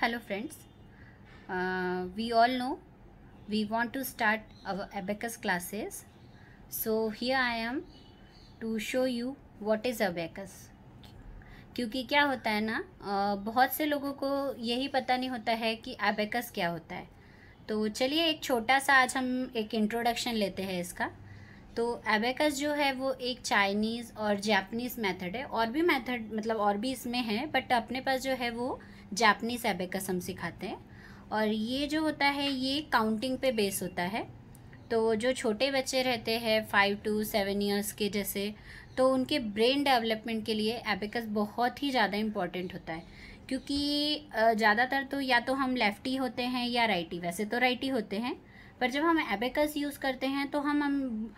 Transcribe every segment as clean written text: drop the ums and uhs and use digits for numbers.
Hello friends, we all know we want to start our abacus classes. So here I am to show you what is abacus. क्योंकि क्या होता है ना, बहुत से लोगों को यही पता नहीं होता है कि abacus क्या होता है। तो चलिए एक छोटा सा आज हम एक इंट्रोडक्शन लेते हैं इसका। तो एबेकस जो है वो एक चाइनीज़ और जापानीज़ मेथड है, और भी मेथड मतलब और भी इसमें है, बट अपने पास जो है वो जापानीज़ एबेकस हम सिखाते हैं। और ये जो होता है ये काउंटिंग पे बेस होता है। तो जो छोटे बच्चे रहते हैं 5 to 7 ईयर्स के जैसे, तो उनके ब्रेन डेवलपमेंट के लिए एबेकस बहुत ही ज़्यादा इम्पॉर्टेंट होता है। क्योंकि ज़्यादातर तो या तो हम लेफ्टी होते हैं या राइटी, वैसे तो राइटी होते हैं, पर जब हम एबेकस यूज़ करते हैं तो हम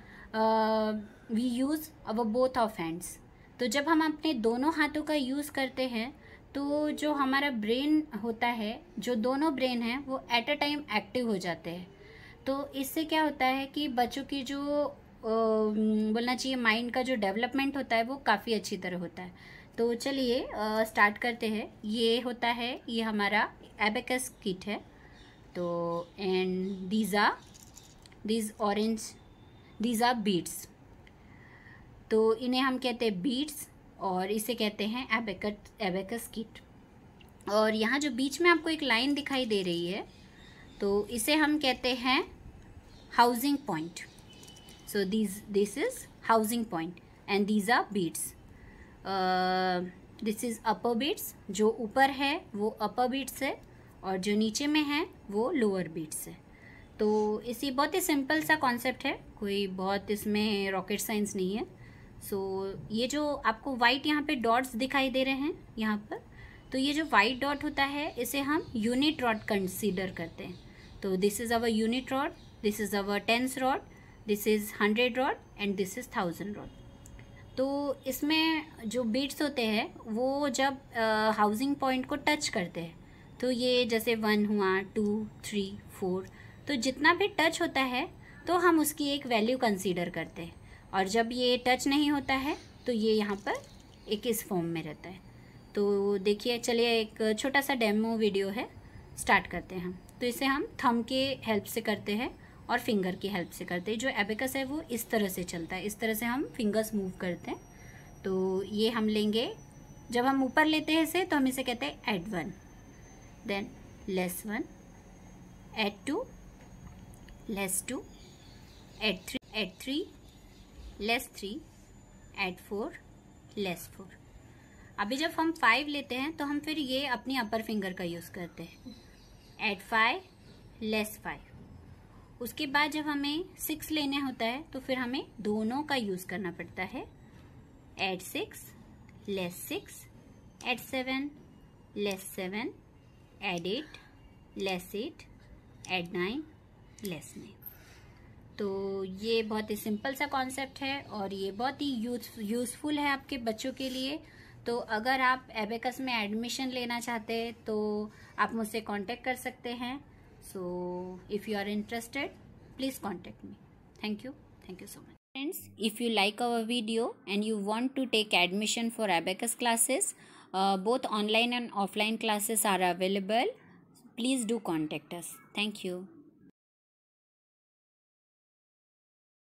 we use our both of hands. तो जब हम अपने दोनों हाथों का यूज़ करते हैं तो जो हमारा ब्रेन होता है, जो दोनों ब्रेन हैं वो एट अ टाइम एक्टिव हो जाते हैं। तो इससे क्या होता है कि बच्चों की जो बोलना चाहिए माइंड का जो डेवलपमेंट होता है वो काफ़ी अच्छी तरह होता है। तो चलिए स्टार्ट करते हैं। ये होता है, ये हमारा एबेकस किट है। तो एंड दीज आर बीड्स। तो इन्हें हम कहते हैं बीड्स और इसे कहते हैं एबेकस किट। और यहाँ जो बीच में आपको एक लाइन दिखाई दे रही है, तो इसे हम कहते हैं housing point. So this is housing point and these are beads. This is upper beads, जो ऊपर है वो अपर बीड्स है और जो नीचे में है वो लोअर बीड्स है। तो इसी बहुत ही सिंपल सा कॉन्सेप्ट है, कोई बहुत इसमें रॉकेट साइंस नहीं है। सो ये जो आपको वाइट यहाँ पे डॉट्स दिखाई दे रहे हैं यहाँ पर, तो ये जो वाइट डॉट होता है इसे हम यूनिट रॉड कंसीडर करते हैं। तो this is our unit rod, this is our tens rod, this is 100 rod and this is 1000 rod. तो इसमें जो बीट्स होते हैं वो जब हाउसिंग पॉइंट को टच करते हैं, तो ये जैसे 1 हुआ, 2, 3, 4, तो जितना भी टच होता है तो हम उसकी एक वैल्यू कंसीडर करते हैं। और जब ये टच नहीं होता है तो ये यहाँ पर एक इस फॉर्म में रहता है। तो देखिए, चलिए एक छोटा सा डेमो वीडियो है, स्टार्ट करते हैं हम। तो इसे हम थंब के हेल्प से करते हैं और फिंगर की हेल्प से करते हैं। जो एबेकस है वो इस तरह से चलता है, इस तरह से हम फिंगर्स मूव करते हैं। तो ये हम लेंगे, जब हम ऊपर लेते हैं इसे तो हम इसे कहते हैं add 1, then less 1, add 2, less 2, add 3, less 3, add 4, less 4। अभी जब हम 5 लेते हैं तो हम फिर ये अपनी अपर फिंगर का यूज़ करते हैं, एड 5, लेस 5। उसके बाद जब हमें 6 लेना होता है तो फिर हमें दोनों का यूज़ करना पड़ता है, add 6, less 6, add 7, less 7, add 8, less 8, add 9, less 9। तो ये बहुत ही सिंपल सा कॉन्सेप्ट है और ये बहुत ही यूज़फुल है आपके बच्चों के लिए। तो अगर आप एबेकस में एडमिशन लेना चाहते हैं तो आप मुझसे कांटेक्ट कर सकते हैं। So if you are interested please contact me. Thank you so much friends. If you like our video and you want to take admission for abacus classes, both online and offline classes are available. Please do contact us. Thank you.